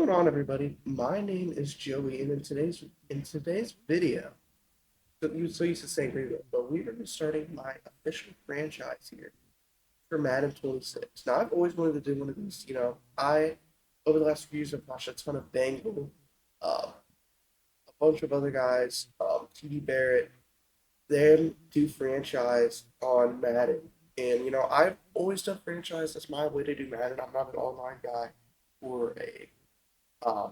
going on, everybody? My name is Joey, and in today's video, so used to saying video, but we're going to be starting my official franchise here for Madden 26. Now, I've always wanted to do one of these. I over the last few years have watched a ton of Bengal, a bunch of other guys, TD Barrett, them do franchise on Madden, and I've always done franchise. That's my way to do Madden. I'm not an online guy or a um,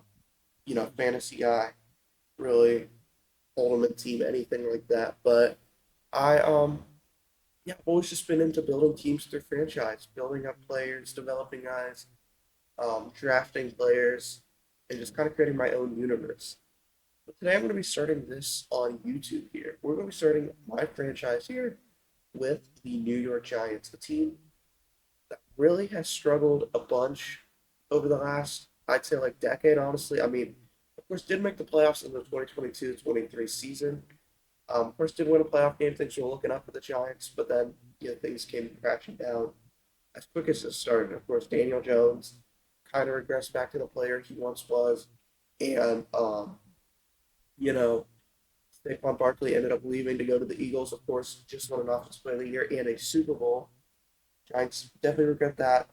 fantasy guy, really, ultimate team, anything like that. But yeah, I've always just been into building teams through franchise, building up players, developing guys, drafting players, and just kind of creating my own universe. But today I'm going to be starting this on YouTube here. We're going to be starting my franchise here with the New York Giants, a team that really has struggled a bunch over the last, I'd say, like decade, honestly. I mean, of course, did make the playoffs in the 2022-23 season. Of course, did win a playoff game. Things were looking up for the Giants, but then things came crashing down as quick as it started. Of course, Daniel Jones kind of regressed back to the player he once was, and you know, Saquon Barkley ended up leaving to go to the Eagles. Of course, just won an Offensive Player of the Year and a Super Bowl. Giants definitely regret that.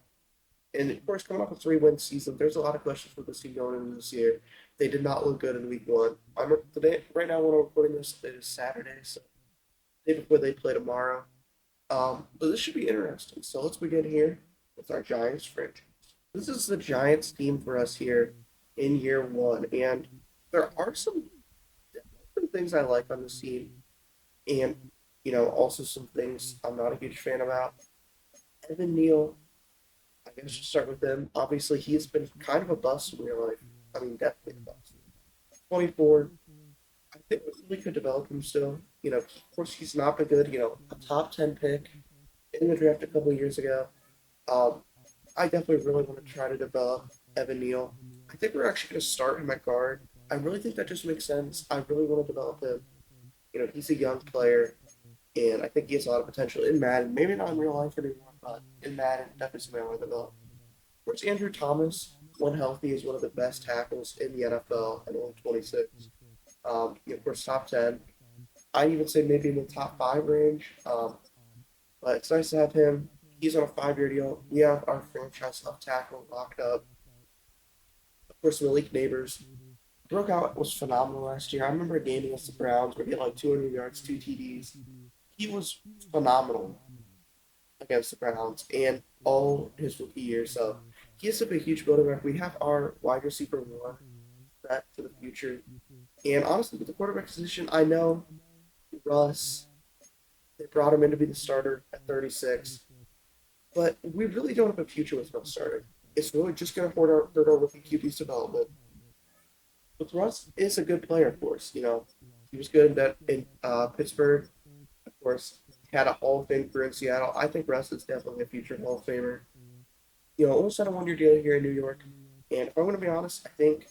And of course, coming off a three-win season, there's a lot of questions for this team going into this year. They did not look good in Week 1. I'm today right now when I'm recording this. It is Saturday, so the day before they play tomorrow. But this should be interesting. So let's begin here with our Giants franchise. This is the Giants team for us here in year 1, and there are some different things I like on this team, and also some things I'm not a huge fan about. Evan Neal, I guess just start with him. Obviously, he's been kind of a bust in real life. I mean, definitely a bust. 24. I think we could develop him still. Of course, he's not been good. A top 10 pick in the draft a couple of years ago. Um, I definitely really want to try to develop Evan Neal. I think we're actually going to start him at guard. I really think that just makes sense. I really want to develop him. He's a young player, and I think he has a lot of potential in Madden. Maybe not in real life anymore, but in Madden, definitely something I want to develop. Of course, Andrew Thomas, when healthy, is one of the best tackles in the NFL at only 26. Of course, top 10. I'd even say maybe in the top 5 range. But it's nice to have him. He's on a 5-year deal. We have our franchise left tackle locked up. Of course, Malik Neighbors broke out was phenomenal last year. I remember a game against the Browns where he had like 200 yards, 2 TDs. He was phenomenal against the Browns and all his rookie year. So he is a huge building back. We have our wide receiver one set for the future. And honestly, with the quarterback position, I know Russ, they brought him in to be the starter at 36, but we really don't have a future with Russ starting. It's really just going to hurt our rookie QB's development. But Russ is a good player, of course. He was good in Pittsburgh. Of course, had a Hall of Fame career in Seattle. I think Russ is definitely a future Hall of Famer. Almost had a 1-year deal here in New York. And if I'm going to be honest, I think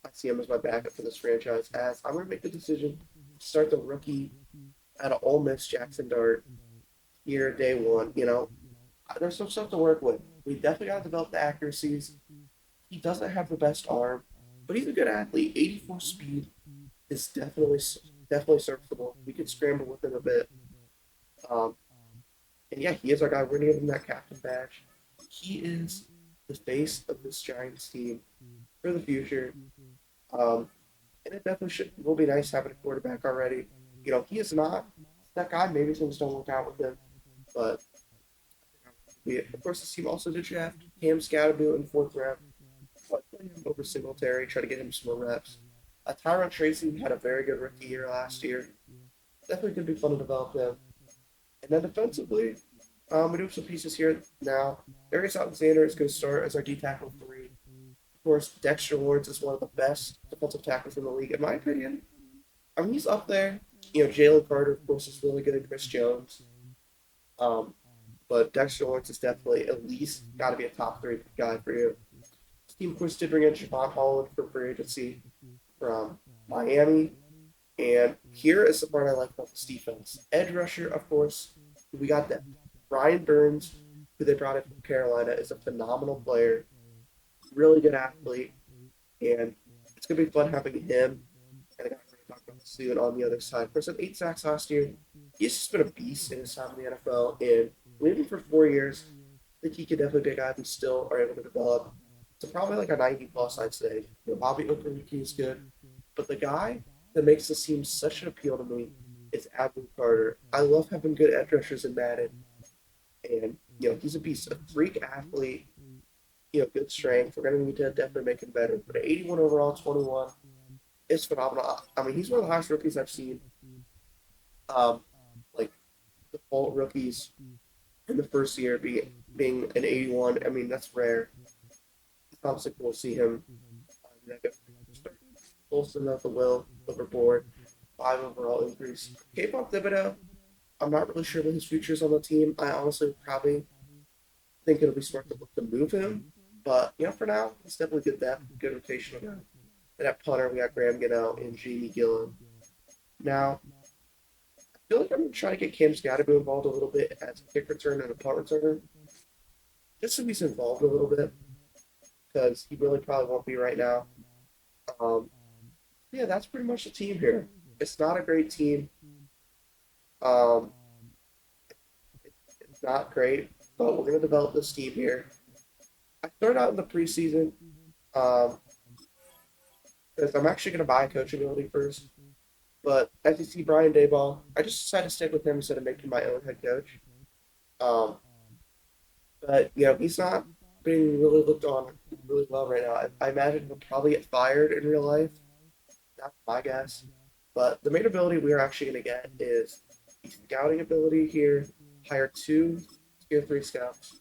I see him as my backup for this franchise. As I'm going to make the decision to start the rookie out of Ole Miss, Jackson Dart, here day one. There's some stuff to work with. We definitely got to develop the accuracies. He doesn't have the best arm, but he's a good athlete. 84 speed is definitely serviceable. We could scramble with him a bit. Um, and yeah, he is our guy. We're gonna give him that captain badge. He is the face of this Giants team for the future. Um, and it definitely will be nice having a quarterback already. He is not that guy. Maybe things don't work out with him, but of course, this team also did draft Cam Scatterbill in the 4th round. Play him over Singletary, try to get him some more reps. Tyron Tracy had a very good rookie year last year. Definitely could be fun to develop him. And then defensively, we do have some pieces here now. Darius Alexander is going to start as our D tackle 3. Of course, Dexter Lawrence is one of the best defensive tackles in the league, in my opinion. I mean, he's up there. Jalen Carter, of course, is really good. Chris Jones. Um, but Dexter Lawrence is definitely at least got to be a top 3 guy for you. This team, of course, did bring in Javon Holland for free agency from Miami. And here is the part I like about this defense. Edge rusher, of course, we got that. Ryan Burns, who they brought in from Carolina, is a phenomenal player, really good athlete. and it's gonna be fun having him and a guy we're gonna talk about soon on the other side. Chris had 8 sacks last year. He's just been a beast in his time in the NFL, and leaving for 4 years, I think he could definitely be a guy we still are able to develop. So probably like a 90 plus, I'd say. Bobby Okereke is good, but the guy that makes this team such an appeal to me is Abdul Carter. I love having good edge rushers in Madden, and he's a beast, a freak athlete. Good strength. We're gonna need to definitely make him better. But at 81 overall, 21 is phenomenal. I mean, he's one of the highest rookies I've seen. Um, like default rookies in the first year being an 81. I mean, that's rare. It's obviously cool to see him. Colson of the will overboard, 5 overall increase. K-pop Thibodeau, I'm not really sure what his future is on the team. I honestly would probably think it'll be smart to look to move him. But for now, he's definitely good depth, good rotational guy. And at punter, we got Graham Gano and Jamie Gillen. Now, I feel like I'm going to try to get Cam Scottaboo involved a little bit as a kick return and a punt returner, just so he's involved a little bit, because he really probably won't be right now. Um, yeah, that's pretty much the team here. It's not a great team. Um, it's not great, but we're going to develop this team here. I started out in the preseason um, because I'm actually going to buy coachability first. But as you see, Brian Dayball, I just decided to stick with him instead of making my own head coach. Um, but he's not being really looked on really well right now. I imagine he'll probably get fired in real life. That's my guess. But the main ability we're actually going to get is the scouting ability here. Hire 2 tier 3 scouts.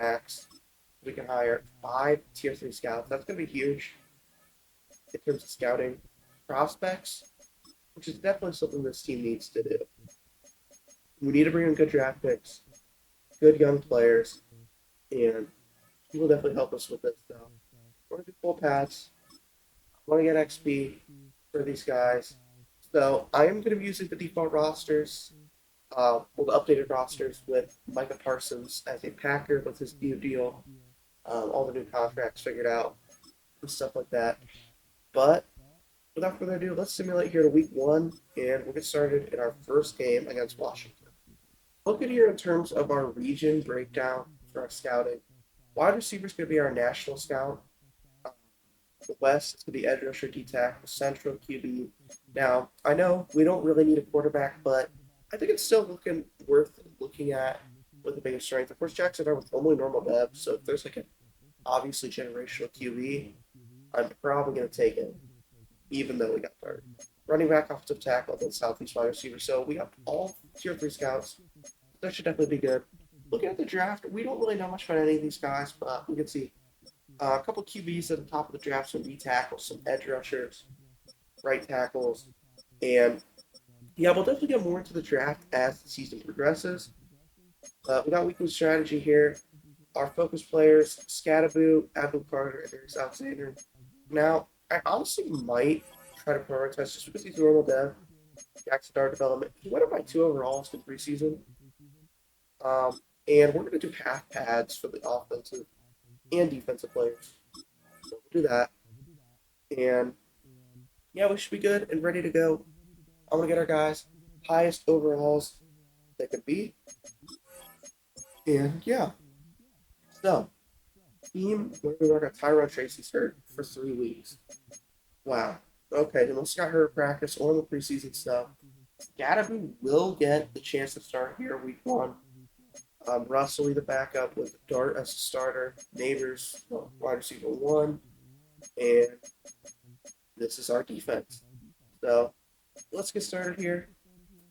Max. We can hire 5 tier 3 scouts. That's going to be huge in terms of scouting prospects, which is definitely something this team needs to do. We need to bring in good draft picks, good young players, and he will definitely help us with this stuff. We're going to do full pads. I want to get XP for these guys. So I am going to be using the default rosters, the updated rosters with Micah Parsons as a Packer with his new deal, all the new contracts figured out, and stuff like that. But without further ado, let's simulate here to week 1, and we'll get started in our first game against Washington. Looking here in terms of our region breakdown for our scouting, wide receiver is going to be our national scout. The West is going to be edge rusher, D-tackle, central QB. Now, I know we don't really need a quarterback, but I think it's still worth looking at with the biggest strength. Of course, Jackson are with only normal depth, so if there's like an obviously generational QB, I'm probably going to take it, even though we got third. Running back, offensive tackle, then southeast wide receiver. So we got all tier 3 scouts. That should definitely be good. Looking at the draft, we don't really know much about any of these guys, but we can see a couple QBs at the top of the draft, some D tackles, some edge rushers, right tackles, and we'll definitely get more into the draft as the season progresses. We got weekly strategy here. Our focus players: Scattaboo, Abdul Carter, and Darius Alexander. Now, I honestly might try to prioritize just because he's normal dev. Jackson Dart development. He went up by 2 overalls in preseason. And we're going to do half pads for the offensive and defensive players. So we'll do that. And we should be good and ready to go. I'm going to get our guys highest overalls they could be. And so team where we work at Tyrone Tracy's hurt for 3 weeks. Wow. Okay, then let's got her practice or the preseason stuff. Scattaboo will get the chance to start here week 1. Russ will be the backup with Dart as a starter. Neighbors, wide receiver 1. And this is our defense. So let's get started here.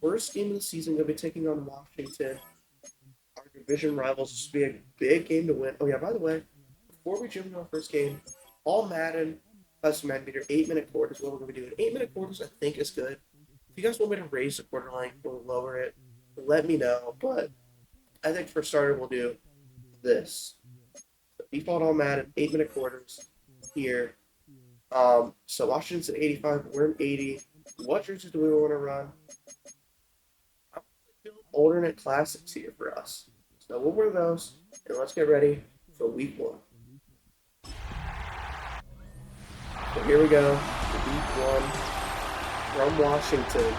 First game of the season, going to be taking on Washington. Our division rivals. This will be a big game to win. Oh, yeah, by the way, before we jump into our first game, all Madden custom Madden meter 8-minute quarters. What we're going to be doing. 8-minute quarters, I think, is good. If you guys want me to raise the quarter length or lower it, let me know. But I think for starter, we'll do this. So default all Madden, 8-minute quarters here. So Washington's at 85, we're at 80. What jerseys do we want to run? I'm feeling alternate classics here for us. So we'll wear those, and let's get ready for week 1. So here we go. Week 1 from Washington.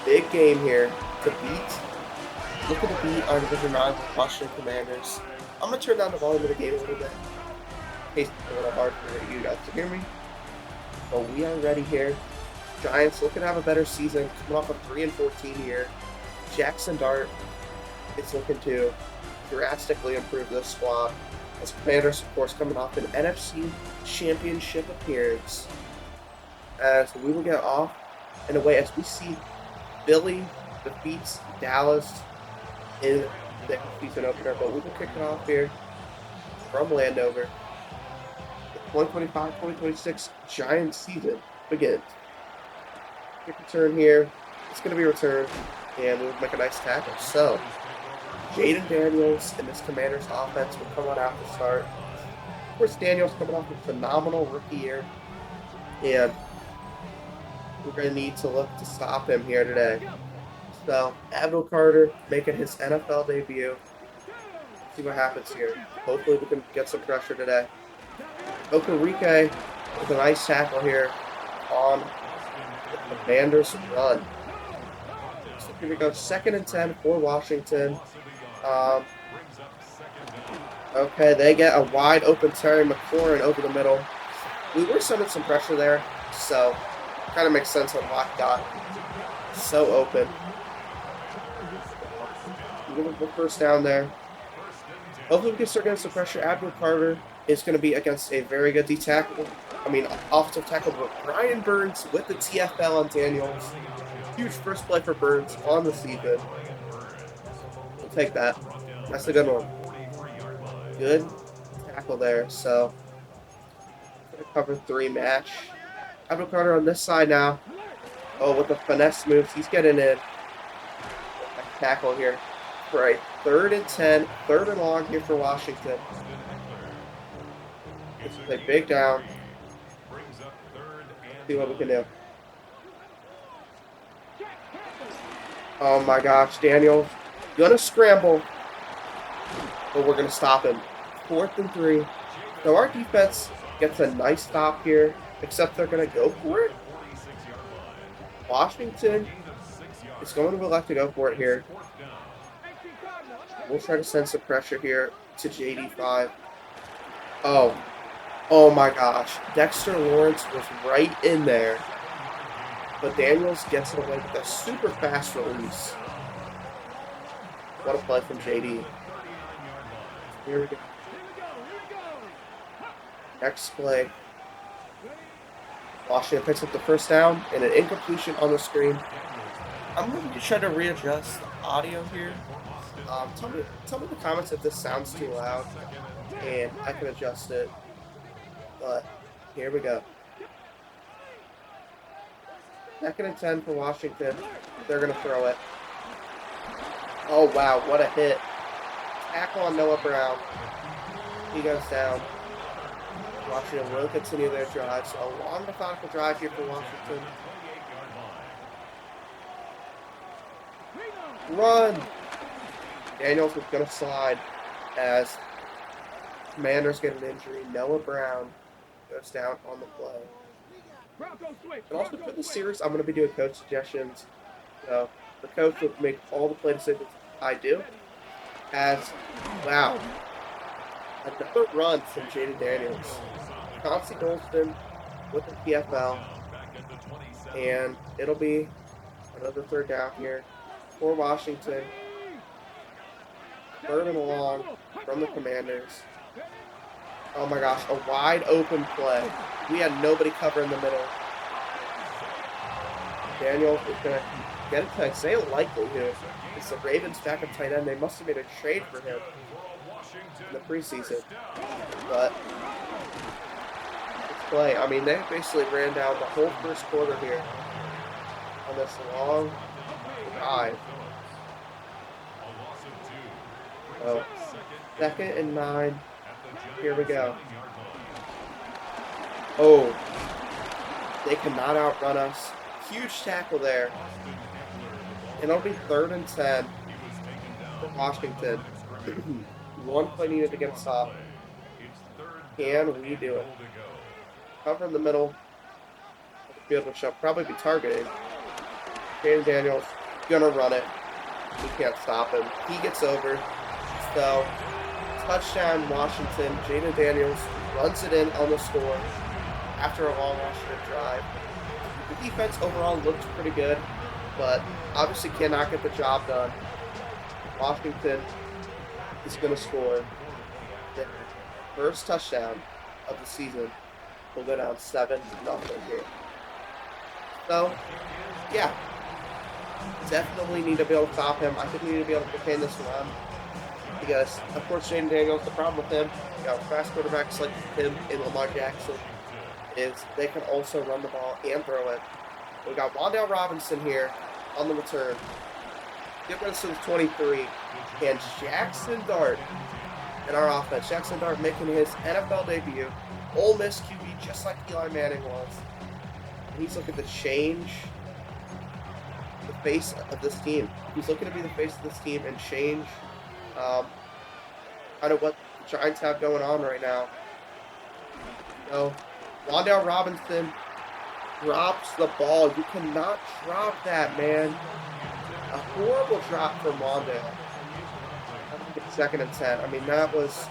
Big game here to beat. Looking to beat our division rival Washington Commanders. I'm gonna turn down the volume of the game a little bit. In case it's a little hard for you guys to hear me. But we are ready here. Giants looking to have a better season, coming off a 3-14 year. Jackson Dart is looking to drastically improve this squad. As Commanders, of course, coming off an NFC Championship appearance. As we will get off in a way as we see Philly defeats Dallas in the season opener, but we will kick it off here from Landover. The 2025-2026 Giants season begins. Kick return here. It's going to be returned, and we'll make a nice tackle. So, Jaden Daniels and this Commanders offense will come on out to start. Of course, Daniels coming off a phenomenal rookie year, and we're going to need to look to stop him here today. So, Abdul Carter making his NFL debut. See what happens here. Hopefully we can get some pressure today. Okereke with a nice tackle here on the Commanders' run. So here we go, 2nd and 10 for Washington. Okay, they get a wide open Terry McLaurin over the middle. We were sending some pressure there, so kind of makes sense on why he got so open. We're going to go first down there. Hopefully we can start getting some pressure. Abdul Carter is going to be against a very good offensive tackle, but Brian Burns with the TFL on Daniels. Huge first play for Burns on the season. We'll take that. That's a good one. Good tackle there. So, cover 3 match. Abdul Carter on this side now. Oh, with the finesse moves, he's getting in. A tackle here for a 3rd and 10, 3rd and long here for Washington. This is a big down. See what we can do. Oh my gosh, Daniels gonna scramble, but we're gonna stop him. 4th and 3. So our defense gets a nice stop here, except they're gonna go for it. Washington is going to elect to go for it here. We'll try to send some pressure here to JD5. Oh my gosh. Dexter Lawrence was right in there. But Daniels gets it away with a super fast release. What a play from JD. Here we go. Next play. Washington picks up the first down and an incompletion on the screen. I'm going to try to readjust the audio here. Tell me in the comments if this sounds too loud, and I can adjust it. But here we go. 2nd and 10 for Washington. They're going to throw it. Oh wow, what a hit! Tackle on Noah Brown. He goes down. Washington will continue their drive. So a long methodical drive here for Washington. Run! Daniels was going to slide as Commanders get an injury. Noah Brown goes down on the play. And also for the series, I'm going to be doing coach suggestions. So the coach will make all the play decisions I do. Wow. Another run from Jaden Daniels. Chauncey Golston with the PFL. And it'll be another 3rd down here for Washington. 3rd and long from the Commanders. Oh my gosh, a wide open play. We had nobody cover in the middle. Daniels is going to get it to Isaiah Likely here. It's the Ravens backup tight end. They must have made a trade for him in the preseason. But this play, I mean, they basically ran down the whole first quarter here on this long drive. Oh, 2nd and 9. Here we go. Oh, they cannot outrun us. Huge tackle there. And it'll be 3rd and 10 for Washington. 1 play needed to get a stop. Can we do it? cover in the middle of the field, which I'll probably be targeting. Jaden Daniels gonna run it. We can't stop him. He gets over. So, touchdown Washington. Jaden Daniels runs it in on the score after a long Washington drive. The defense overall looked pretty good, but obviously cannot get the job done. Washington is going to score their first touchdown of the season. We'll go down 7-0 here. So, yeah, definitely need to be able to stop him. I think we need to be able to contain this run. Because, of course, Jaden Daniels, the problem with him, fast quarterbacks like him and Lamar Jackson, is they can also run the ball and throw it. We got Wan'Dale Robinson here on the return. Get rid of the 23. And Jackson Dart in our offense. Jackson Dart making his NFL debut. Ole Miss QB, just like Eli Manning was. And he's looking to change the face of this team. He's looking to be the face of this team and change kind of what the Giants have going on right now. So, Wan'Dale Robinson drops the ball. You cannot drop that, man. A horrible drop from Wan'Dale. 2nd and 10. I mean, that was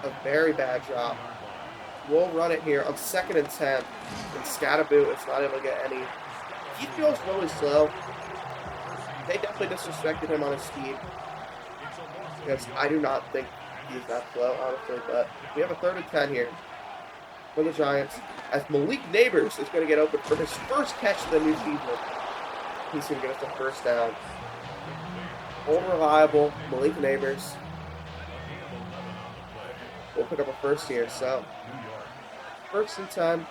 a very bad drop. We'll run it here on 2nd and 10. And Scattaboo is not able to get any. He feels really slow. They definitely disrespected him on his speed. Because I do not think he's that slow, honestly. But we have a 3rd and 10 here for the Giants, as Malik Neighbors is going to get open for his first catch of the new season. He's going to get us a first down. Unreliable Malik Neighbors. We'll pick up a first here. So, 1st and 10.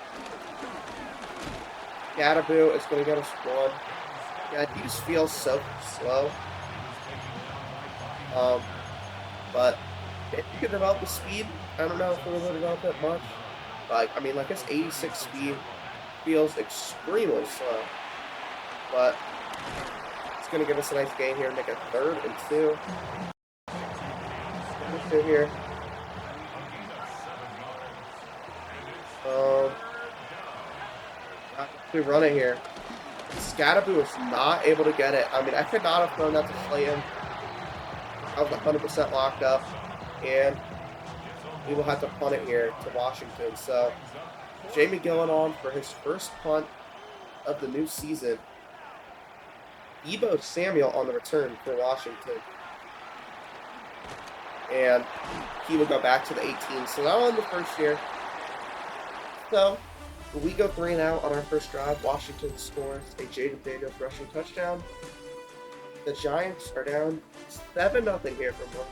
Scattaboo is going to get us 1. Yeah, he just feels so slow. But if you can develop the speed, I don't know if we're going to develop that much. Like his 86 speed feels extremely slow. But it's going to give us a nice gain here and make a 3rd and 2. 2 here. We run it here. Scattaboo is not able to get it. I mean, I could not have thrown that to Slayton. I was 100% locked up. And we will have to punt it here to Washington. So, Jamie Gillen on for his first punt of the new season. Debo Samuel on the return for Washington. And he will go back to the 18. So now on the first year. So, we go 3 and out on our first drive. Washington scores a Jaden Daniels rushing touchdown. The Giants are down 7-0 here from one.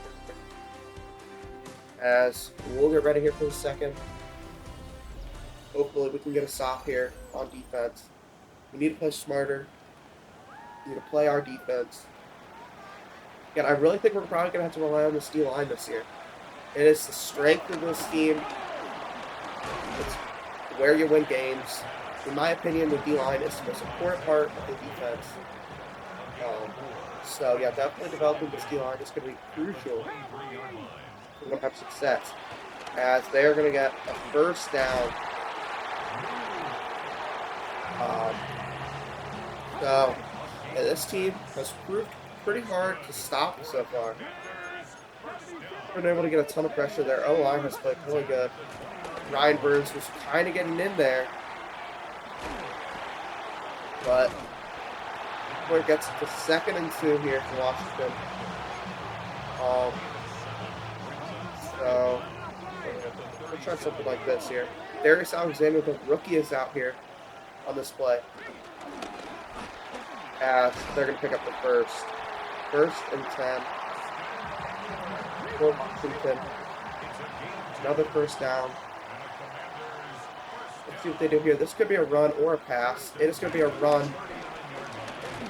As we'll get ready here for the second. Hopefully we can get a stop here on defense. We need to play smarter. We need to play our defense. And I really think we're probably going to have to rely on this D-line this year. It is the strength of this team. It's where you win games. In my opinion, the D-line is the most important part of the defense. So, yeah, definitely developing this D-line is going to be crucial. We're going to have success, as they are going to get a first down. So, yeah, this team has proved pretty hard to stop so far. We've been able to get a ton of pressure there. O-line has played really good. Ryan Burns was kind of getting in there, but before it gets to 2nd and 2 here for Washington. So, we'll try something like this here. Darius Alexander, the rookie, is out here on this play. As they're going to pick up the first. 1st and 10 for Washington. Another first down. Let's see what they do here. This could be a run or a pass. It is going to be a run.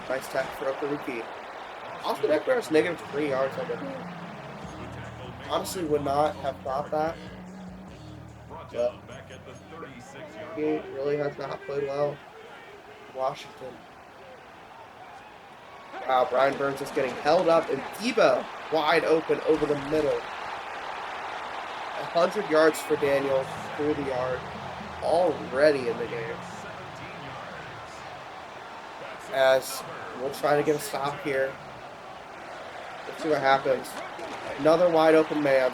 Nice tackle for the rookie. Austin Eckler has -3 yards on the game. Honestly, would not have thought that. But he really has not played well. Washington. Wow, Brian Burns is getting held up, and Debo wide open over the middle. 100 yards for Daniels through the yard. already in the game. As we'll try to get a stop here. Let's see what happens. Another wide open man.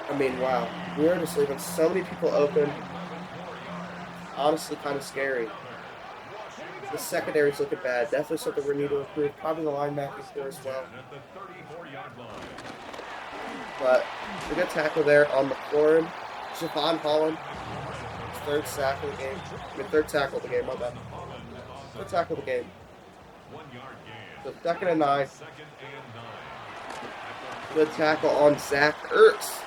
I mean, wow. We're just leaving so many people open. Honestly, kind of scary. The secondary's looking bad. Definitely something we need to improve. Probably the linebacking core as well. But a good tackle there on McLaurin. Javon Holland. Third sack of the game. Third tackle of the game, my bad. Third tackle of the game. So 2nd and 9. Good tackle on Zach Ertz.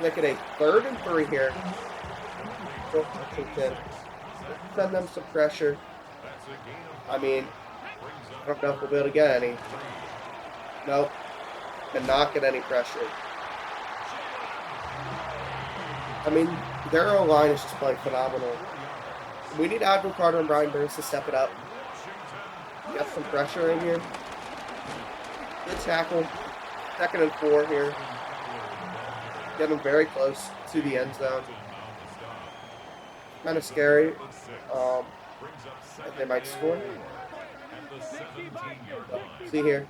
Making a 3rd and 3 here. Send them some pressure. I mean, I don't know if we'll be able to get any. Nope. Cannot get any pressure. I mean, their O-line is just playing phenomenal. We need Admiral Carter and Brian Burns to step it up. Get some pressure in here. Good tackle. 2nd and 4 here. Get them very close to the end zone. Kind of scary. They might score. See here.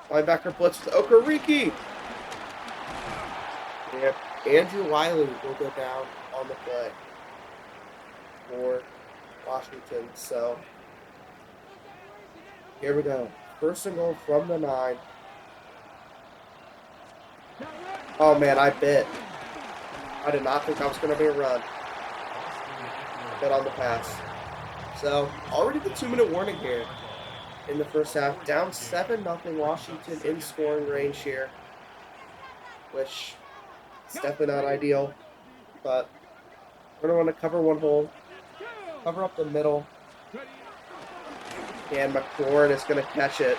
Linebacker blitz with Okereke. Yep. Andrew Wiley will go down on the play for Washington. So here we go. 1st and goal from the 9. Oh man, I bit. I did not think I was going to be a run. I bet on the pass. So already the 2-minute warning here in the first half. Down 7-0 Washington in scoring range here, which is definitely not ideal. But we're going to want to cover one hole, cover up the middle, and McLaurin is going to catch it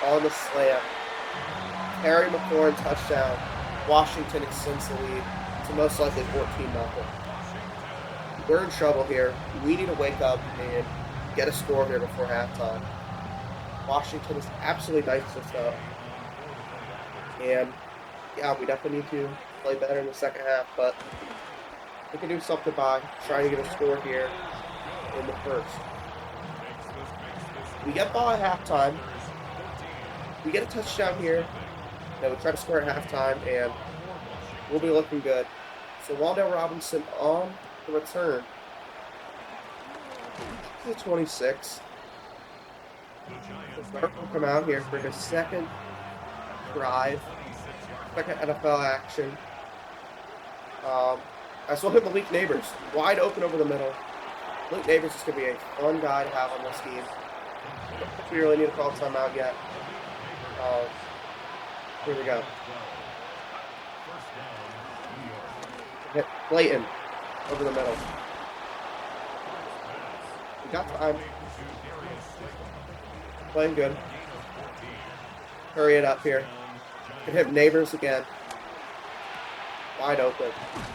on the slam. Terry McLaurin touchdown. Washington extends the lead to most likely 14-0. We're in trouble here. We need to wake up and get a score here before halftime. Washington is absolutely diced us up. And yeah, we definitely need to play better in the second half, but we can do something by trying to get a score here in the first. We get ball at halftime. We get a touchdown here. Then we try to score at halftime, and we'll be looking good. So Wandale Robinson on the return. To 26. So Stark will come out here for the 2nd drive. 2nd NFL action. I still hit Malik Neighbors. Wide open over the middle. Malik Neighbors is going to be a fun guy to have on this team. I don't think we really need to call timeout yet. Here we go. Hit Clayton over the middle. We got time. Playing good. Hurry it up here. Can hit Neighbors again. Wide open.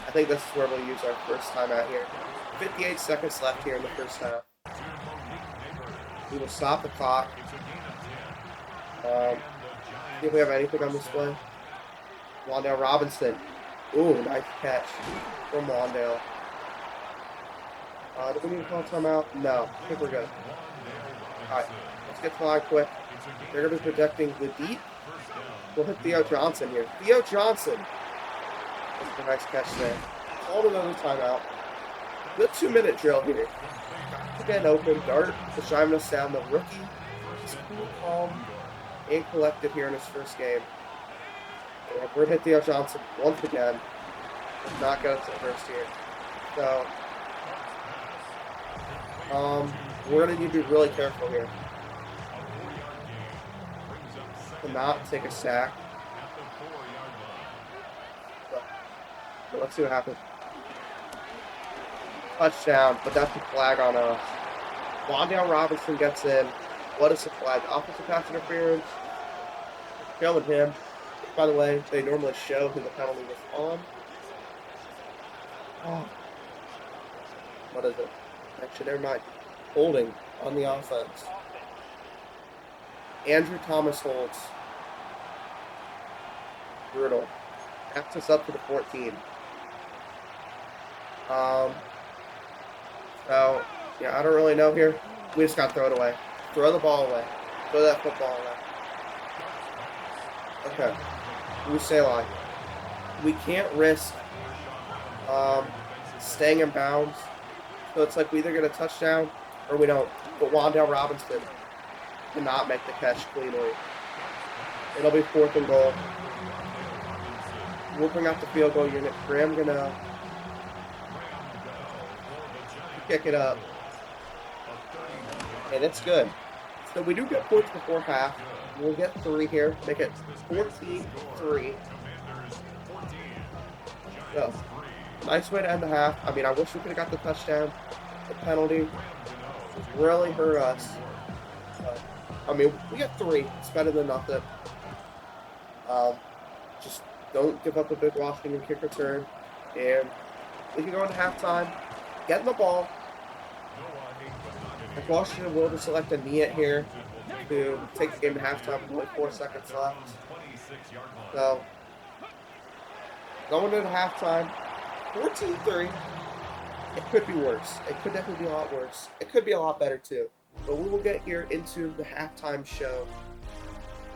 I think this is where we'll use our first timeout here. 58 seconds left here in the first half. We will stop the clock. See if we have anything on this play. Wandale Robinson. Ooh, nice catch from Wandale. Do we need to call timeout? No, I think we're good. Alright, let's get to the line quick. They're going to be projecting the deep. We'll hit Theo Johnson here. Theo Johnson. That's a nice catch there. Called another timeout. Good 2-minute drill here. Again, open. Dart to shine us down. The rookie is cool, calm, and collected here in his first game. And we're going to hit Theo Johnson once again. Does not get us to the first here. So, we're going to need to be really careful here. To not take a sack. So let's see what happens. Touchdown, but that's a flag on us. Wandale Robinson gets in. What is the flag? Offensive pass interference. Showing him. By the way, they normally show who the penalty was on. Oh. What is it? Actually, never mind. Holding on the offense. Andrew Thomas holds. Brutal. Backs us up to the 14. Um, so, yeah, I don't really know here. We just got to throw it away. Throw the ball away. Throw that football away. Okay. We say line. We can't risk um, staying in bounds. So it's like we either get a touchdown or we don't. But Wandale Robinson cannot make the catch cleanly. It'll be 4th and goal. We'll bring out the field goal unit. Graham gonna kick it up. And it's good. So we do get points before half. We'll get 3 here. Make it 14-3. So, nice way to end the half. I mean, I wish we could have got the touchdown. The penalty really hurt us. But, I mean, we got 3. It's better than nothing. Just don't give up a big Washington kick return. And we can go into halftime, get the ball. If Washington will to select a knee here to take the game to halftime with only 4 seconds left. So, going into halftime, 14-3. It could be worse. It could definitely be a lot worse. It could be a lot better too. But we will get here into the halftime show.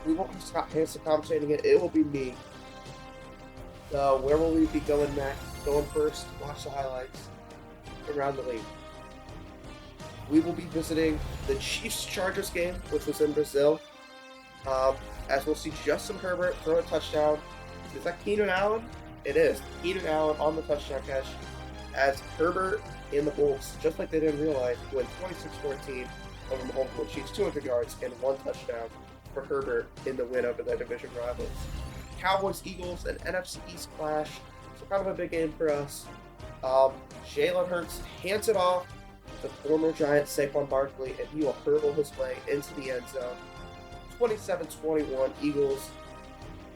We won't be Scott Hansen commentating it. It will be me. So where will we be going next? Going first, watch the highlights around the league. We will be visiting the Chiefs-Chargers game, which was in Brazil. As we'll see Justin Herbert throw a touchdown. Is that Keenan Allen? It is. Keenan Allen on the touchdown catch. As Herbert and the Bulls, just like they did in real life, win 26-14 over the home field Chiefs, 200 yards and 1 touchdown for Herbert in the win over their division rivals. Cowboys-Eagles, an NFC East clash. So kind of a big game for us. Jalen Hurts hands it off to former Giant Saquon Barkley, and he will hurdle his way into the end zone. 27-21, Eagles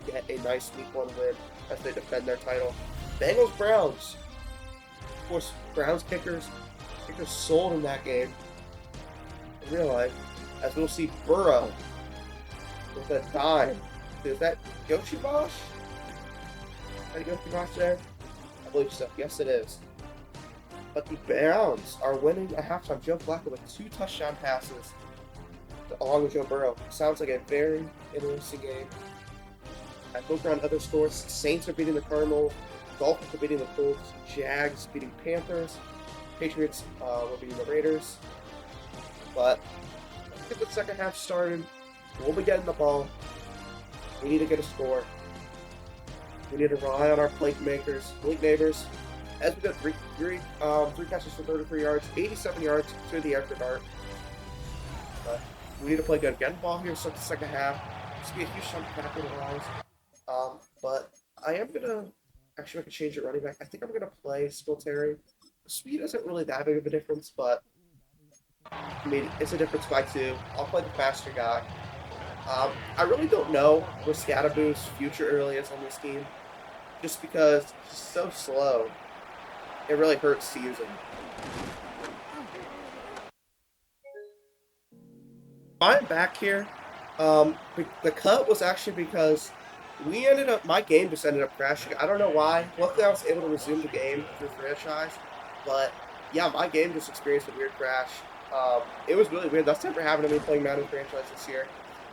get a nice Week 1 win as they defend their title. Bengals-Browns. Of course, Browns kickers sold in that game in real life, as we'll see Burrow with a dime. Is that Yoshi Bosch? Is that Yoshi Bosch there? I believe so. Yes, it is. But the Browns are winning at halftime. Joe Flacco with 2 touchdown passes along with Joe Burrow. Sounds like a very interesting game. I look around other scores. Saints are beating the Cardinals. Dolphins are beating the Colts. Jags beating Panthers. Patriots were beating the Raiders. But let's get the second half started. We'll be getting the ball. We need to get a score. We need to rely on our plate neighbors. As we got three catches for 33 yards, 87 yards through the air for Dart. But we need to play good. Get the ball here, start the second half. This will be a huge time to capitalize. But I am going to actually make a change at running back. I think I'm going to play Singletary. Speed isn't really that big of a difference, but I mean, it's a difference by 2. I'll play the faster guy. I really don't know where Scadaboo's future early is on this team, just because he's so slow. It really hurts to use him. I'm back here. The cut was actually because my game just ended up crashing. I don't know why. Luckily, I was able to resume the game through franchise, but yeah, my game just experienced a weird crash. It was really weird. That's never happened to me playing Madden franchise this year.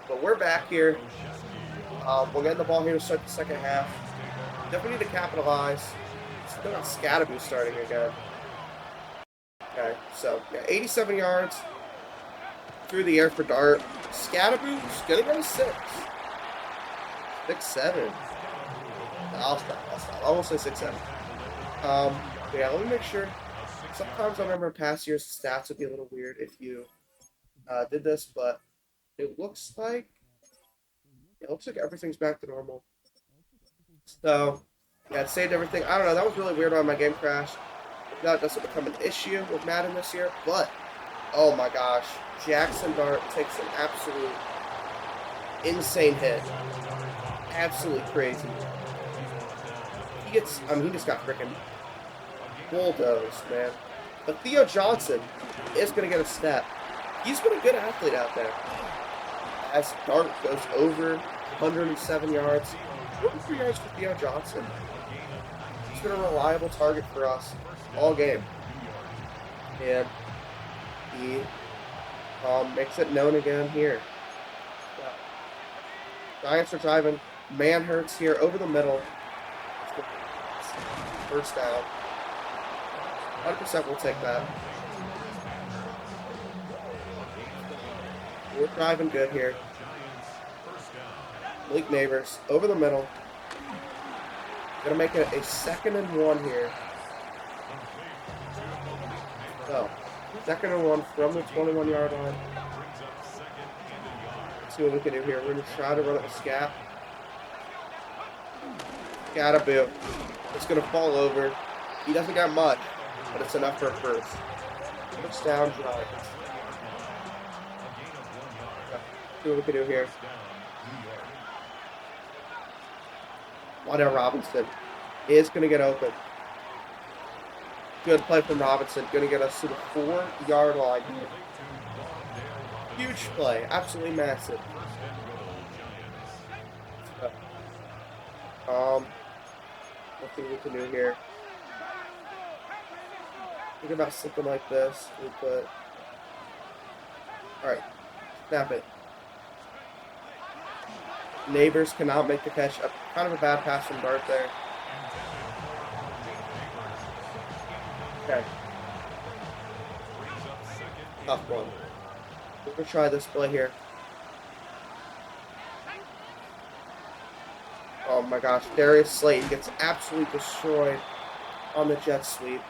But we're back here. We'll get the ball here to start the second half. Definitely need to capitalize. Still got Scadaboo starting again. Okay, so yeah, 87 yards through the air for Dart. Scadaboo's gonna go to 6. 6-7. I'll stop. I won't say 6-7. Yeah, let me make sure. Sometimes I remember past years' stats would be a little weird if you did this, but it looks like everything's back to normal. So, yeah, it saved everything. I don't know. That was really weird on my game crash. That doesn't become an issue with Madden this year, but oh my gosh, Jackson Dart takes an absolute insane hit. Absolutely crazy. He just got freaking bulldozed, man. But Theo Johnson is going to get a step. He's been a good athlete out there. As Dart goes over 107 yards, 43 yards for Theo Johnson. been a reliable target for us all game. And he makes it known again here. Giants are driving. Man hurts here over the middle. First down. 100% we'll take that. We're driving good here. Malik Neighbors over the middle. Gonna make it a 2nd and 1 here. So, 2nd and 1 from the 21-yard line. Let's see what we can do here. We're gonna try to run up a scat. Scattaboo. It's gonna fall over. He doesn't got much, but it's enough for a first. First down drive. See what we can do here. Wandale Robinson is going to get open. Good play from Robinson. Going to get us to the 4-yard line. Huge play. Absolutely massive. Let's see what we can do here. Think about something like this. We put. Alright. Snap it. Neighbors cannot make the catch. Kind of a bad pass from Dart there. Okay. Tough one. We're going to try this play here. Oh my gosh. Darius Slayton gets absolutely destroyed on the jet sweep.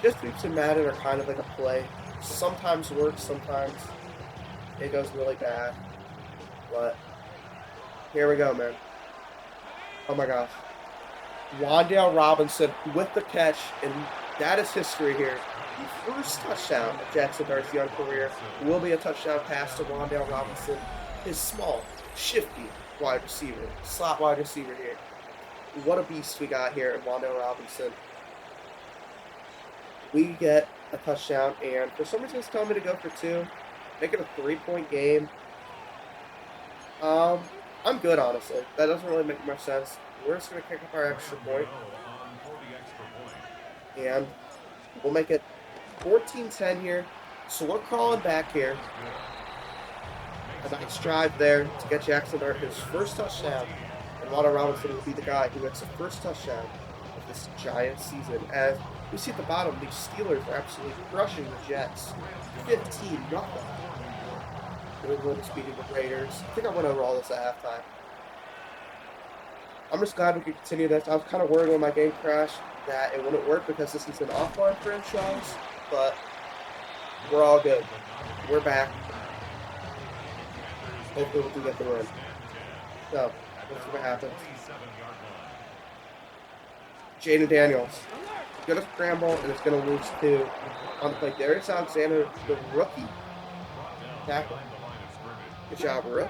Jet sweeps in Madden are kind of like a play. Sometimes works, sometimes it goes really bad. But here we go, man. Oh my gosh. Wandale Robinson with the catch, and that is history here. The first touchdown of Jackson Dart's young career will be a touchdown pass to Wandale Robinson. His small, shifty wide receiver, slot wide receiver here. What a beast we got here in Wandale Robinson. We get a touchdown, and for some reason it's telling me to go for 2. Make it a 3-point game. I'm good, honestly. That doesn't really make much sense. We're just going to kick up our extra point. And we'll make it 14-10 here. So we're crawling back here. A nice drive there to get Jackson Dart his first touchdown. And Wandale Robinson will be the guy who gets the first touchdown of this Giant season. As we see at the bottom, these Steelers are absolutely crushing the Jets. 15-0. New England beating the Raiders. I think I went over all this at halftime. I'm just glad we could continue this. I was kind of worried when my game crashed that it wouldn't work because this is an offline franchise, but we're all good. We're back. Hopefully we can get the win. So, let's see what happens. Jaden Daniels. Going to scramble, and it's going to lose 2. On the play, Darius Alexander, the rookie. Tackle. Good job, Rook.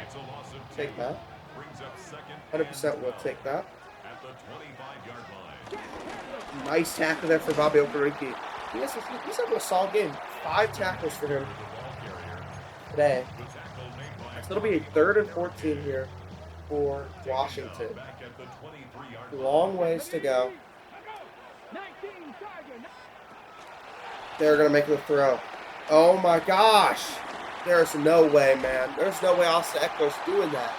Take that. 100% will take that. Nice tackle there for Bobby Okereke. He's having a solid game. 5 tackles for him today. So it'll be a 3rd and 14 here for Washington. Long ways to go. They're going to make the throw. Oh my gosh. There's no way, man. There's no way Austin Eckler's doing that.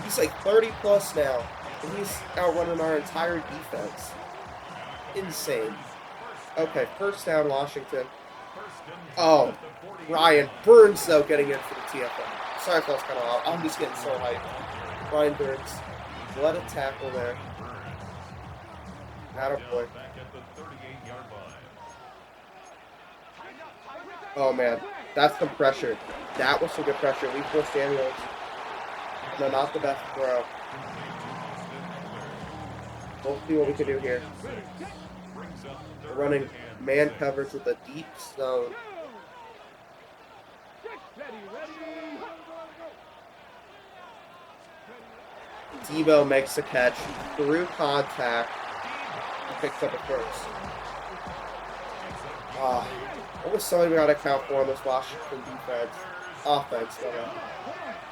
He's like 30 plus now, and he's outrunning our entire defense. Insane. Okay, first down, Washington. Oh, Ryan Burns, though, getting in for the TFL. Sorry if that was kind of loud. I'm just getting so hyped. Ryan Burns. Let it tackle there. Attaboy. Oh, man. That's some pressure. That was some good pressure. We forced Samuels. No, not the best throw. We'll see what we can do here. We're running man coverage with a deep zone. Debo makes the catch through contact. He picks up a first. What was something we got to account for on this Washington defense? Offense,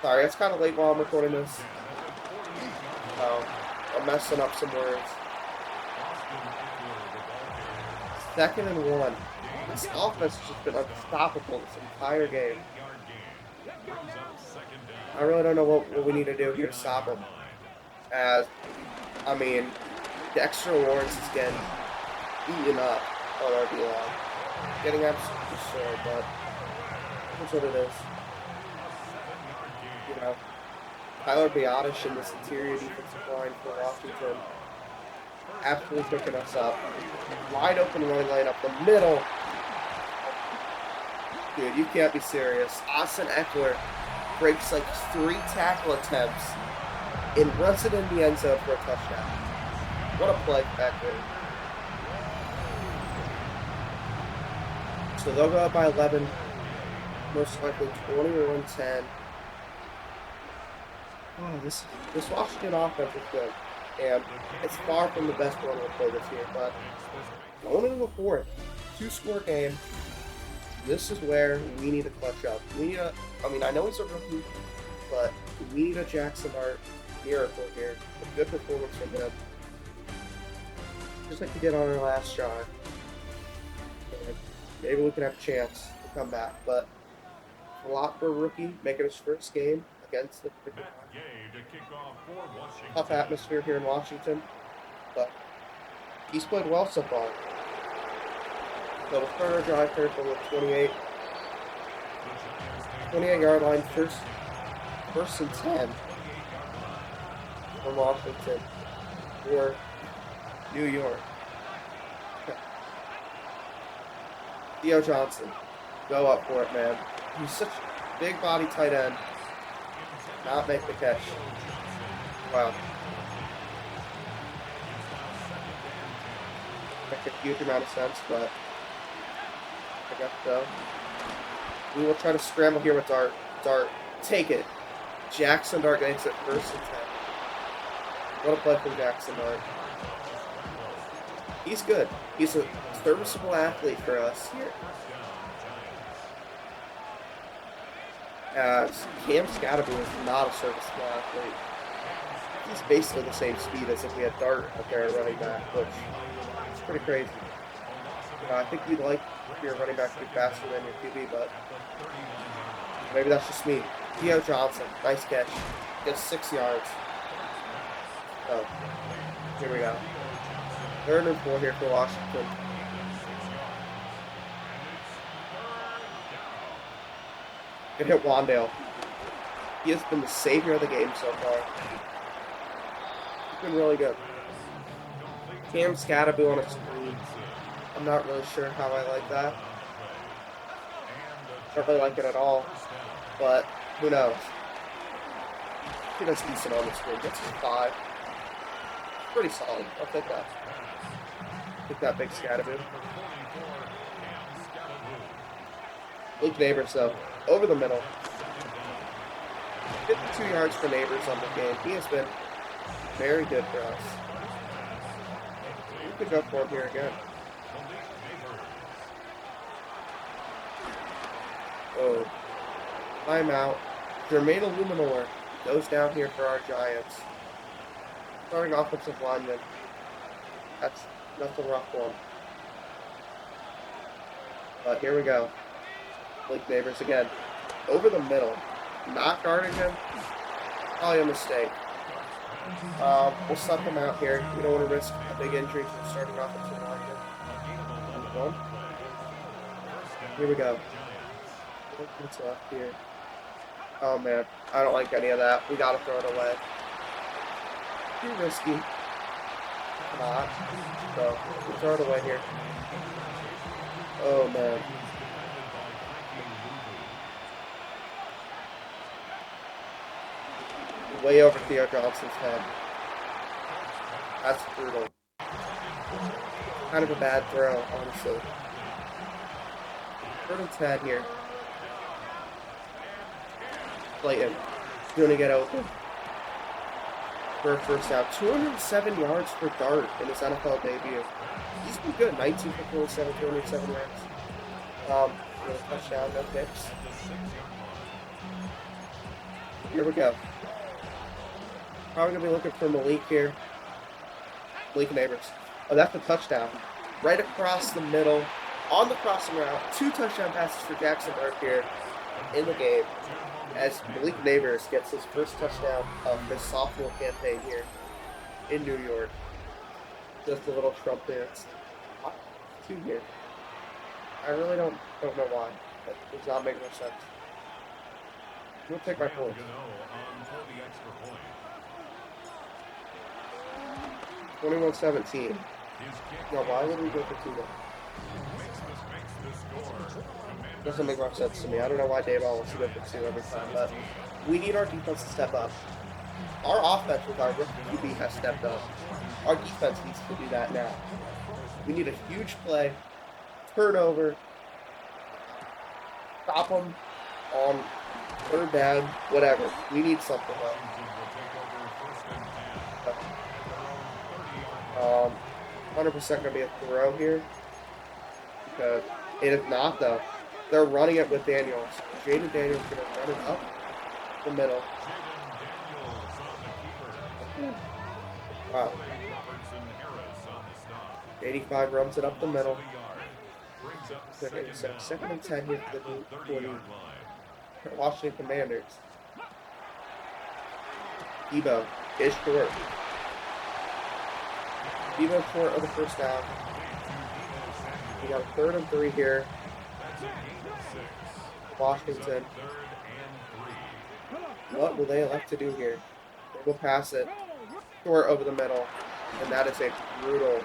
Sorry, it's kind of late while I'm recording this. messing up some words. 2nd and 1. This offense has just been unstoppable this entire game. I really don't know what we need to do here to stop them. I mean, Dexter Lawrence is getting eaten up on our D-line. Getting absolutely destroyed, but that's what it is. You know, Tyler Biotish in this interior defensive line for Washington absolutely picking us up. Wide open running lane up the middle. Dude, you can't be serious. Austin Eckler breaks like 3 tackle attempts and runs it in the end zone for a touchdown. What a play back there. So they'll go up by 11, most likely 21-10. Oh, this Washington offense is good, and it's far from the best one we'll play this year, but going into the 4th, 2-score game, this is where we need to clutch up. We need I know he's a rookie, but we need a Jackson Dart miracle here. A good performance from him. Just like we did on our last drive. Maybe we can have a chance to come back, but a lot for a rookie making his first game against the tough atmosphere here in Washington, but he's played well so far. So we'll start our drive here from the 28-yard line, first and 10 from Washington for New York. Theo Johnson, go up for it, man. He's such a big body tight end. Not make the catch. Wow. Makes a huge amount of sense, but I guess so. We will try to scramble here with Dart. Dart, take it. Jackson Dart gets it first and 10. What a play from Jackson Dart. He's good. He's a serviceable athlete for us here. As Cam Scatterby is not a serviceable athlete. He's basically the same speed as if we had Dart up there running back, which is pretty crazy. I think you'd like your running back to be faster than your QB, but maybe that's just me. Theo Johnson, nice catch. Gets 6 yards. Oh, here we go. 3rd and 4 here for Washington. Good hit Wandale. He has been the savior of the game so far. He's been really good. Cam Scatterby on a screen. I'm not really sure how I like that. Don't really like it at all. But who knows? He does decent on the screen. Gets 5. Pretty solid. I'll take that. Take that big Scatterby. Luke Neighbors though. Over the middle. 52 yards for Neighbors on the game. He has been very good for us. We could go for him here again. Oh. Timeout. Jermaine Illuminor goes down here for our Giants. Starting offensive lineman. That's a rough one. But here we go. Blake Neighbors again. Over the middle. Not guarding him. Probably a mistake. We'll sub him out here. We don't want to risk a big injury to the starting offensive lineman. Here we go. What's left here? Oh man, I don't like any of that. We gotta throw it away. Too risky. Not. So, we'll throw it away here. Oh man. Way over Theo Johnson's head. That's brutal. Kind of a bad throw, honestly. 3rd and 10 here. Clayton. Going to get open. For a first down. 207 yards for Dart in his NFL debut. He's been good. 19 for 27, 207 yards. With a touchdown, no picks. Here we go. Probably going to be looking for Malik here. Malik Neighbors. Oh, that's a touchdown. Right across the middle, on the crossing route. 2 touchdown passes for Jackson Burke here in the game as Malik Neighbors gets his first touchdown of his sophomore campaign here in New York. Just a little Trump dance. 2 here. I really don't know why. That does not make no sense. I'm going to take my points. 21-17. Now, why would we go for 2 now? Doesn't make much sense to me. I don't know why Dave wants to go for 2 every time, but we need our defense to step up. Our offense with our rookie QB has stepped up. Our defense needs to do that now. We need a huge play, turnover, stop them on 3rd down, whatever. We need something though. 100% gonna be a throw here. Because if not though, they're running it with Daniels. Jaden Daniels gonna run it up the middle. Wow. 85 runs it up the middle. Second and 10 here for the Washington Commanders. Debo is short. Debo short of the first down. We got a 3rd and 3 here. Washington. What will they elect to do here? They will pass it short over the middle, and that is a brutal.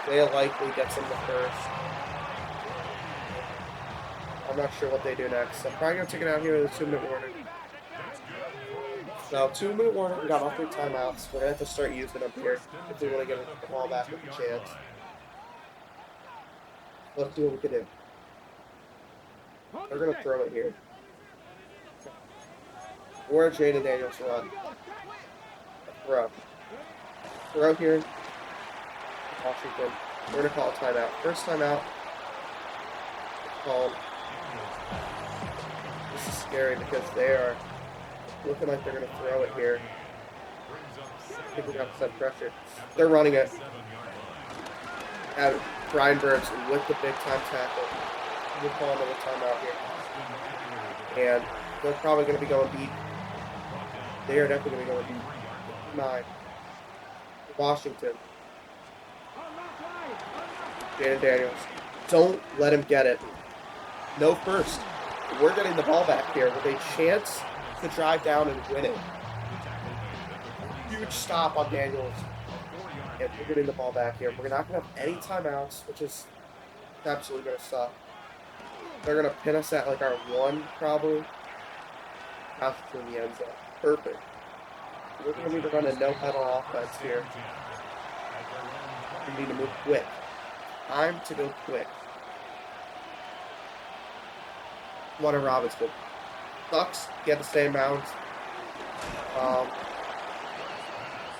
Isaiah likely gets him the first. I'm not sure what they do next. I'm probably going to take it out here with a 2-minute warning. So, 2-minute warning. We got all 3 timeouts. We're going to have to start using them here if we want to get the ball back with a chance. Let's see what we can do. They're going to throw it here. Or Jaden Daniels run. Throw. Throw here. Washington. We're going to call a timeout. First timeout. Called. This is scary because they are looking like they're going to throw it here. I think we got to set pressure. They're running it. And Brian Burks with the big time tackle. We'll call another timeout here. And they're probably going to be going deep. They are definitely going to be going deep. 9. Washington. Jaden Daniels. Don't let him get it. No first. We're getting the ball back here with a chance to drive down and win it. Huge stop on Daniels. And we're getting the ball back here. We're not going to have any timeouts, which is absolutely going to suck. They're going to pin us at like our 1, probably. Pass to the end zone. Perfect. We're going to need to run a no-huddle offense here. We need to move quick. Time to go quick. Warner Robinson. Sucks. Get the same bounds.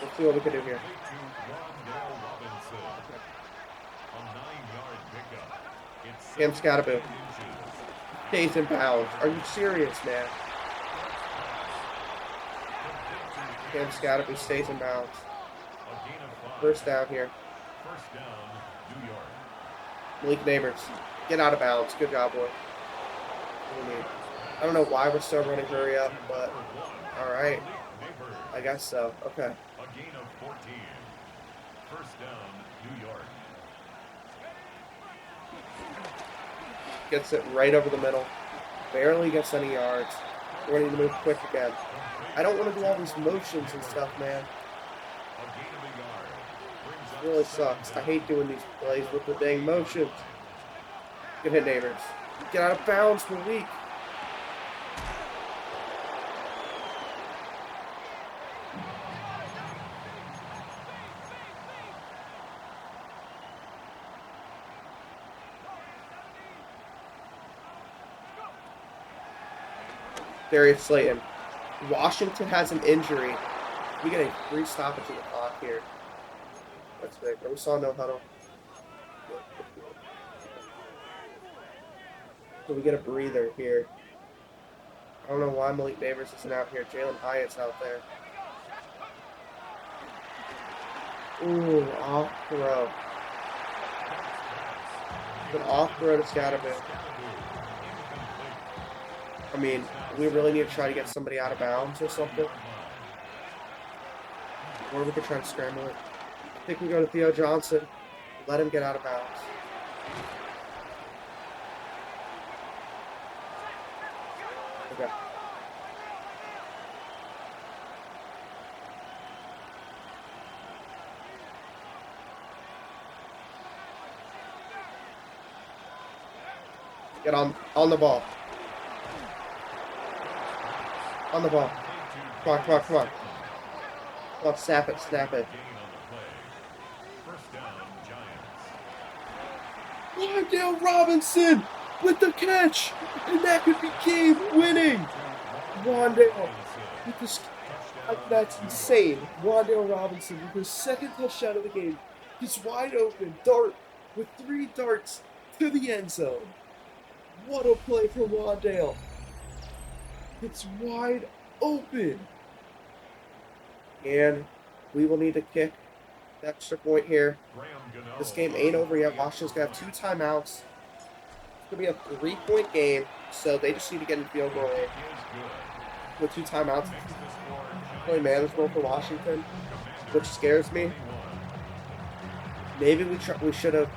Let's see what we can do here. Cam Scatterbo. Stays in bounds. Are you serious, man? Cam Scatterbo stays in bounds. First down here. Malik Neighbors. Get out of bounds. Good job, boy. I don't know why we're still running hurry up, but alright. I guess so. Okay. A gain of 14. First down, New York. Gets it right over the middle. Barely gets any yards. We're going to move quick again. I don't want to do all these motions and stuff, man. It really sucks. I hate doing these plays with the dang motions. Good hit, Neighbors. Get out of bounds, Malik. Darius Slayton. Washington has an injury. We get a free stoppage of the clock here. That's big. We saw no huddle. So we get a breather here. I don't know why Malik Neighbors isn't out here. Jalen Hyatt's out there. Ooh, off throw. An off throw to Scatterboo. I mean, we really need to try to get somebody out of bounds or something. Or we could try to scramble it. I think we go to Theo Johnson. Let him get out of bounds. Okay. Get on the ball. On the ball. Come on, come on, come on. Come on, snap it, snap it. Wandale Robinson with the catch! And that could be game winning! Wandale with this. That's insane. Wandale Robinson with his second touchdown of the game. He's wide open. Dart with 3 darts to the end zone. What a play from Wandale. It's wide open. And we will need to kick the extra point here. This game ain't over yet. Washington's going to have 2 timeouts. It's going to be a 3-point game, so they just need to get in field goal range. With 2 timeouts, really manageable for Washington, which scares me. Maybe we should have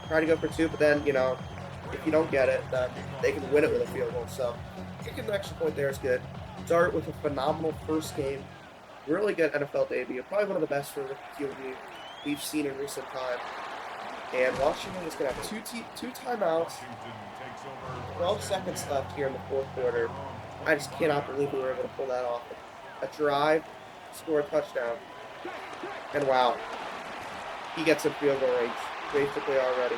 tried to go for 2, but then, you know, if you don't get it, then they can win it with a field goal. So kicking the extra point there is good. Dart with a phenomenal first game. Really good NFL debut. Probably one of the best for rookie QB we've seen in recent time. And Washington is going to have 2 timeouts. 12 seconds left here in the 4th quarter. I just cannot believe we were able to pull that off. A drive, score a touchdown. And wow, he gets a field goal range basically already.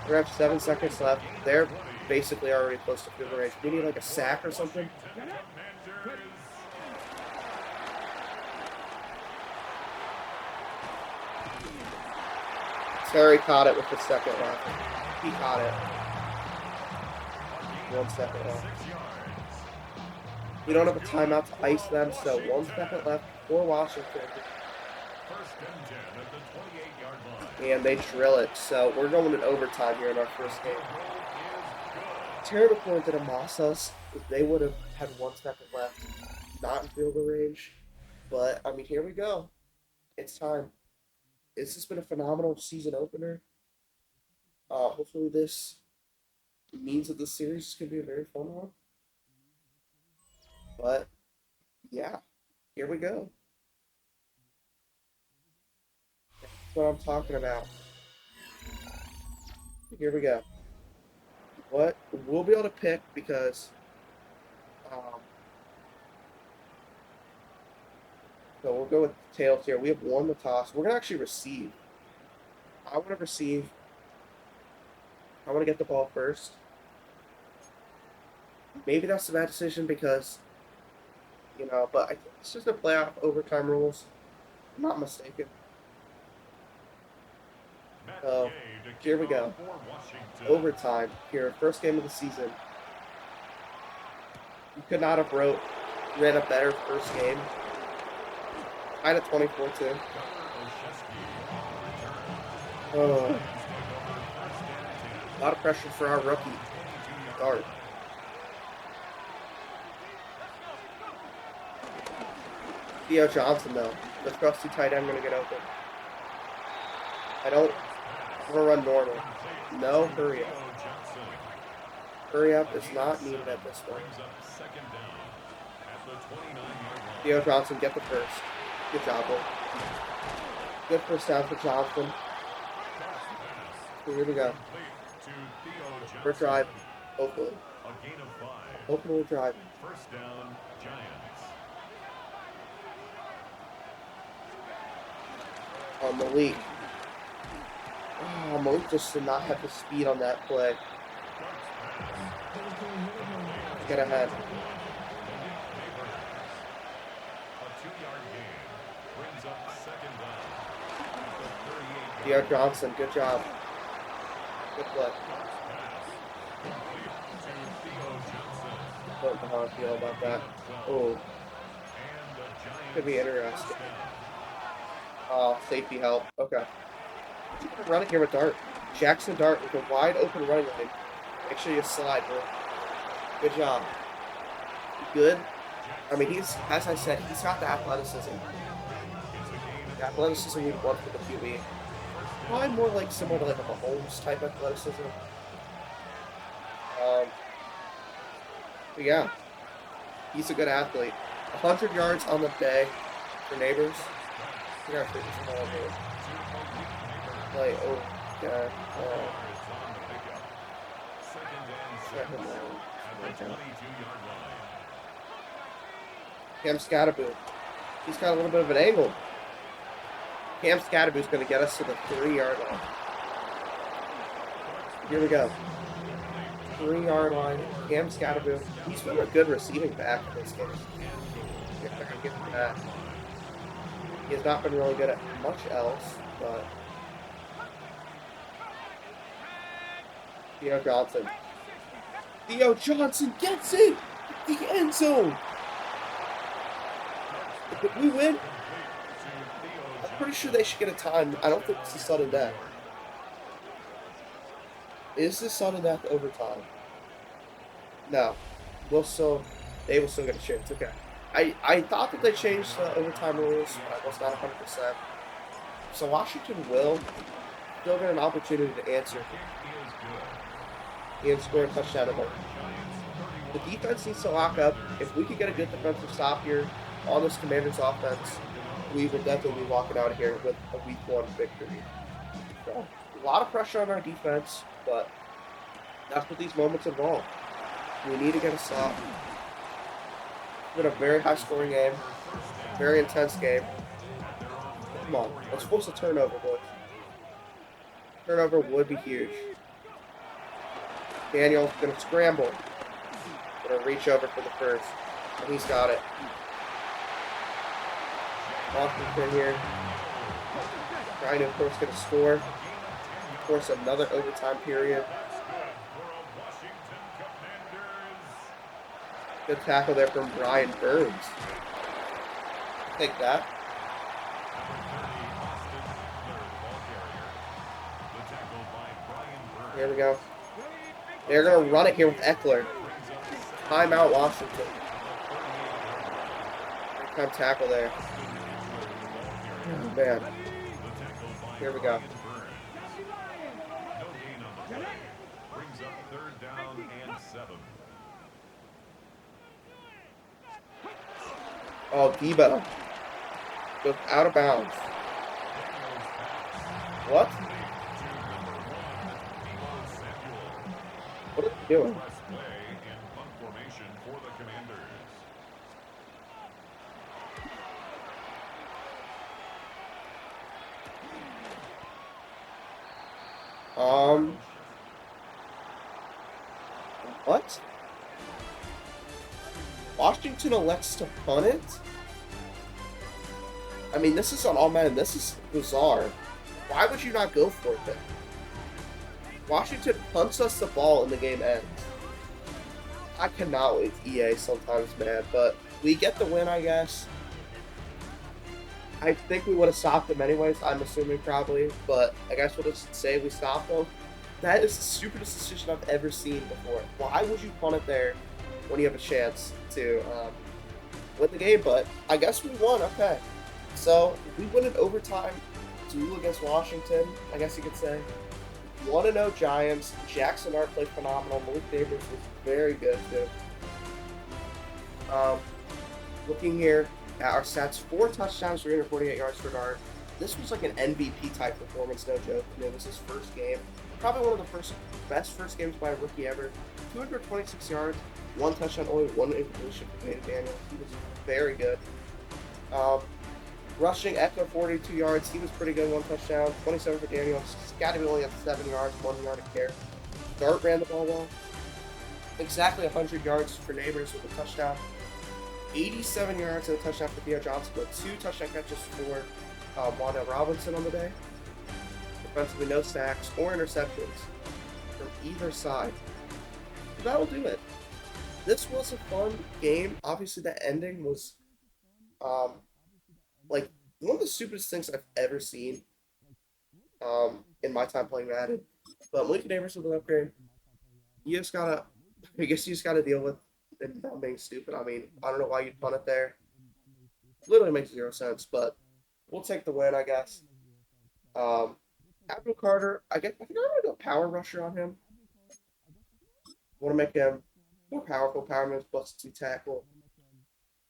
We have 7 seconds left. They're basically already close to field goal range. We need like a sack or something. Terry caught it with the second left. He caught it. 1 second left. We don't have a timeout to ice them, so 1 second left for Washington. And they drill it, so we're going in overtime here in our first game. Terrible point that Amos us. They would have had 1 second left, not in field goal range. But, I mean, here we go. It's time. This has been a phenomenal season opener. Hopefully this means that the series is going to be a very fun one. But, yeah, here we go. That's what I'm talking about. Here we go. What we'll be able to pick because so we'll go with tails here. We have won the toss. We're gonna actually receive. I want to receive. I want to get the ball first. Maybe that's a bad decision because, you know, but I think it's just a playoff overtime rules. I'm not mistaken. So here we go. Overtime here, first game of the season. You could not have ran a better first game. Tied at 24-2. Oh. A lot of pressure for our rookie. Dart. Theo Johnson, though. The trusty tight end going to get open. I'm going to run normal. No, hurry up. Hurry up is not needed at this point. Theo Johnson, get the first. Good job, Will. Good first down for Johnson. Here we go. We're driving. Hopefully. Hopefully we're driving. First down, Giants. Malik. Oh, Malik just did not have the speed on that play. Get ahead. Theo Johnson, good job. Good play. Don't know how I feel about that. Oh. Could be interesting. Safety help. Okay. Running here with Dart. Jackson Dart with a wide open running lane. Make sure you slide, bro. Good job. Good. I mean, as I said, he's got the athleticism. The athleticism you'd want for the QB. Probably more like similar to like a Mahomes type athleticism. Um, but yeah, he's a good athlete. 100 yards on the day for Neighbors. We gotta figure some out here. Like, oh, yeah. Second down. Cam Scatterboot. He's got a little bit of an angle. Cam Scatterboot's going to get us to the 3-yard line. Here we go. 3-yard line. Cam Scatterboot. He's been a good receiving back in this game. If I can get to that. He has not been really good at much else, but Theo Johnson. Theo Johnson gets it! The end zone! If we win, I'm pretty sure they should get a time. I don't think it's a sudden death. Is this sudden death overtime? No. They will still get a chance. Okay. I thought that they changed the overtime rules, but I was not 100%. So Washington will still get an opportunity to answer and score a touchdown of it. The defense needs to lock up. If we could get a good defensive stop here on this Commanders offense, we will definitely be walking out of here with a Week 1 victory. So, a lot of pressure on our defense, but that's what these moments involve. We need to get a stop. It's been a very high-scoring game, very intense game. Come on, let's force a turnover, boys. Turnover would be huge. Daniel's going to scramble. Going to reach over for the first. And he's got it. Washington here. Trying to, of course, get a score. Of course, another overtime period. Good tackle there from Brian Burns. Take that. Here we go. They're going to run it here with Eckler. Timeout, Washington. Big time tackle there. Oh, man. Here we go. Oh, Debo. Goes out of bounds. What? What are they doing? What? Washington elects to punt it? I mean, this is on all Madden. This is bizarre. Why would you not go for it then? Washington punts us the ball and the game ends. I cannot with EA sometimes, man. But we get the win, I guess. I think we would have stopped them anyways. I'm assuming probably. But I guess we'll just say we stopped them. That is the stupidest decision I've ever seen before. Why would you punt it there when you have a chance to win the game? But I guess we won. Okay. So we win in overtime. Duel against Washington, I guess you could say. 1-0 Giants. Jackson Dart played phenomenal. Malik Neighbors was very good too. Looking here at our stats, 4 touchdowns, 348 yards for Dart. This was like an MVP type performance, no joke. You know, this is his first game. Probably one of the best first games by a rookie ever. 226 yards, 1 touchdown, only 1 incompletion for Peyton Daniel. He was very good. Rushing, Eckler 42 yards. He was pretty good, 1 touchdown. 27 for Daniel. Scatterby only had 7 yards, 1 yard of carry. Dart ran the ball well. Exactly 100 yards for Neighbors with a touchdown. 87 yards and a touchdown for Theo Johnson, but 2 touchdown catches for Wanda Robinson on the day. Defensively, no sacks or interceptions from either side. So that'll do it. This was a fun game. Obviously, the ending was like one of the stupidest things I've ever seen in my time playing Madden. But Lincoln Neighbors with an upgrade, you just gotta, I guess you just gotta deal with it not being stupid. I mean, I don't know why you'd punt it there. Literally makes zero sense, but we'll take the win, I guess. Um, Abdul Carter, I think I'm gonna go power rusher on him. Want to make him more powerful, power moves, busted tackle.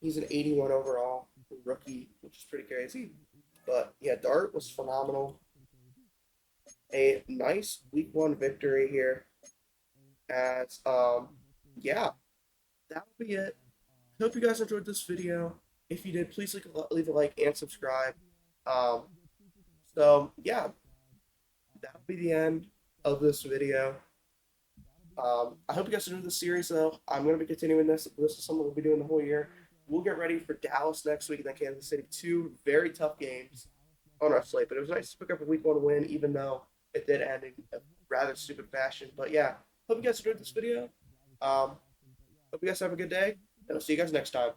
He's an 81 overall rookie, which is pretty crazy. But yeah, Dart was phenomenal. A nice week one victory here. As yeah, that'll be it. Hope you guys enjoyed this video. If you did, please leave a like and subscribe. Um, so yeah, that'll be the end of this video. I hope you guys enjoyed the series though. I'm gonna be continuing this. This is something we'll be doing the whole year. We'll get ready for Dallas next week and then Kansas City. Two very tough games on our slate. But it was nice to pick up a week one win, even though it did end in a rather stupid fashion. But yeah, hope you guys enjoyed this video. Hope you guys have a good day, and I'll see you guys next time.